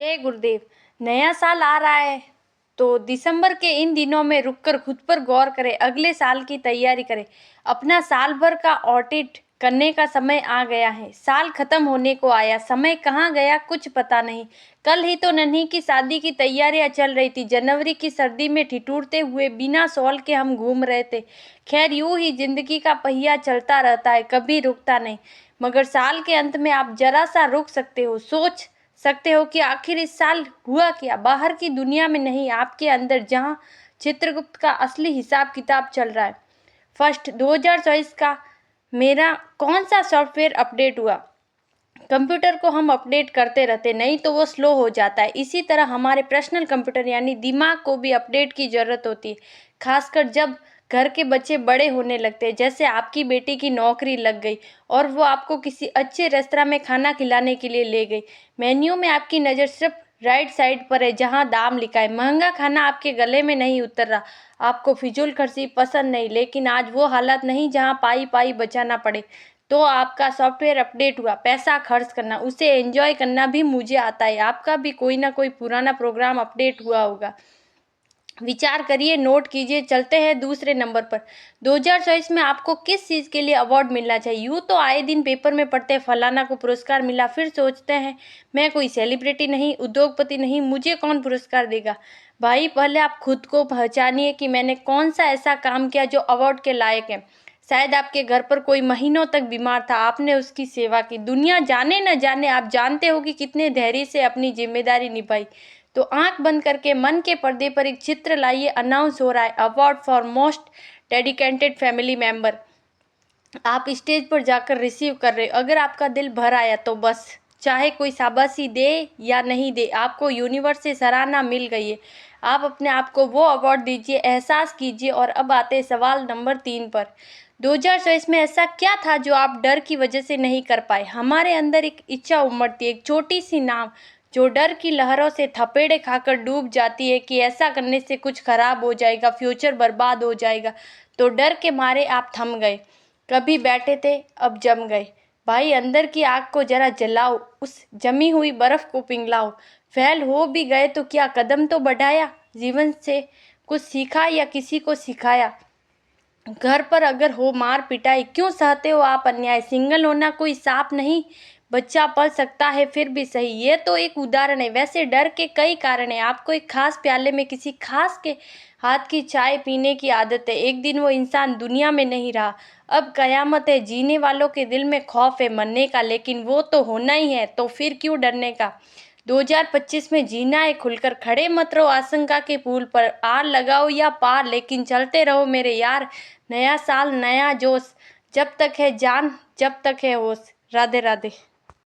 हे गुरुदेव, नया साल आ रहा है तो दिसंबर के इन दिनों में रुककर खुद पर गौर करें, अगले साल की तैयारी करें। अपना साल भर का ऑडिट करने का समय आ गया है। साल खत्म होने को आया, समय कहाँ गया कुछ पता नहीं। कल ही तो नन्ही की शादी की तैयारियां चल रही थी। जनवरी की सर्दी में ठिठुरते हुए बिना शॉल के हम घूम रहे थे। खैर, यूं ही जिंदगी का पहिया चलता रहता है, कभी रुकता नहीं। मगर साल के अंत में आप जरा सा रुक सकते हो, सोच सकते हो कि आखिर इस साल हुआ क्या। बाहर की दुनिया में नहीं, आपके अंदर, जहाँ चित्रगुप्त का असली हिसाब किताब चल रहा है। फर्स्ट 2024 का मेरा कौन सा सॉफ्टवेयर अपडेट हुआ। कंप्यूटर को हम अपडेट करते रहते, नहीं तो वो स्लो हो जाता है। इसी तरह हमारे पर्सनल कंप्यूटर यानी दिमाग को भी अपडेट की ज़रूरत होती है, खासकर जब घर के बच्चे बड़े होने लगते हैं। जैसे आपकी बेटी की नौकरी लग गई और वो आपको किसी अच्छे रेस्तरां में खाना खिलाने के लिए ले गई। मेन्यू में आपकी नज़र सिर्फ राइट साइड पर है, जहां दाम लिखा है। महंगा खाना आपके गले में नहीं उतर रहा, आपको फिजूल खर्ची पसंद नहीं, लेकिन आज वो हालत नहीं जहां पाई पाई बचाना पड़े। तो आपका सॉफ्टवेयर अपडेट हुआ। पैसा खर्च करना, उसे एंजॉय करना भी मुझे आता है। आपका भी कोई ना कोई पुराना प्रोग्राम अपडेट हुआ होगा। विचार करिए, नोट कीजिए। चलते हैं दूसरे नंबर पर। 2024 में आपको किस चीज़ के लिए अवार्ड मिलना चाहिए। यूँ तो आए दिन पेपर में पढ़ते हैं फलाना को पुरस्कार मिला, फिर सोचते हैं मैं कोई सेलिब्रिटी नहीं, उद्योगपति नहीं, मुझे कौन पुरस्कार देगा। भाई, पहले आप खुद को पहचानिए कि मैंने कौन सा ऐसा काम किया जो अवार्ड के लायक है। शायद आपके घर पर कोई महीनों तक बीमार था, आपने उसकी सेवा की। दुनिया जाने न जाने, आप जानते हो कि कितने धैर्य से अपनी जिम्मेदारी निभाई। तो आंख बंद करके मन के पर्दे पर एक चित्र लाइए। अनाउंस हो रहा है, award for most dedicated family member. आप स्टेज पर जाकर रिसीव कर रहे हो। अगर आपका दिल भर आया तो बस, चाहे कोई शाबाशी दे या नहीं दे, आपको यूनिवर्स से सराहना मिल गई है। आप अपने आप को वो अवार्ड दीजिए, एहसास कीजिए। और अब आते हैं सवाल नंबर 3 पर। 2024 में ऐसा क्या था जो आप डर की वजह से नहीं कर पाए। हमारे अंदर एक इच्छा उमड़ती है, एक छोटी सी नाव जो डर की लहरों से थपेड़े खाकर डूब जाती है कि ऐसा करने से कुछ खराब हो जाएगा, फ्यूचर बर्बाद हो जाएगा। तो डर के मारे आप थम गए। कभी बैठे थे, अब जम गए। भाई, अंदर की आग को जरा जलाओ, उस जमी हुई बर्फ को पिघलाओ। फेल हो भी गए तो क्या कदम तो बढ़ाया, जीवन से कुछ सीखा या किसी को सिखाया। घर पर अगर हो मार पिटाई, क्यों सहते हो आप अन्याय। सिंगल होना कोई साप नहीं, बच्चा पल सकता है फिर भी सही। ये तो एक उदाहरण है, वैसे डर के कई कारण है। आपको एक खास प्याले में किसी खास के हाथ की चाय पीने की आदत है। एक दिन वो इंसान दुनिया में नहीं रहा, अब कयामत है। जीने वालों के दिल में खौफ है मरने का, लेकिन वो तो होना ही है, तो फिर क्यों डरने का। 2025 में जीना है खुलकर, खड़े मत रहो आशंका के पुल पर। आर लगाओ या पार, लेकिन चलते रहो मेरे यार। नया साल, नया जोश, जब तक है जान, जब तक है होश। राधे राधे।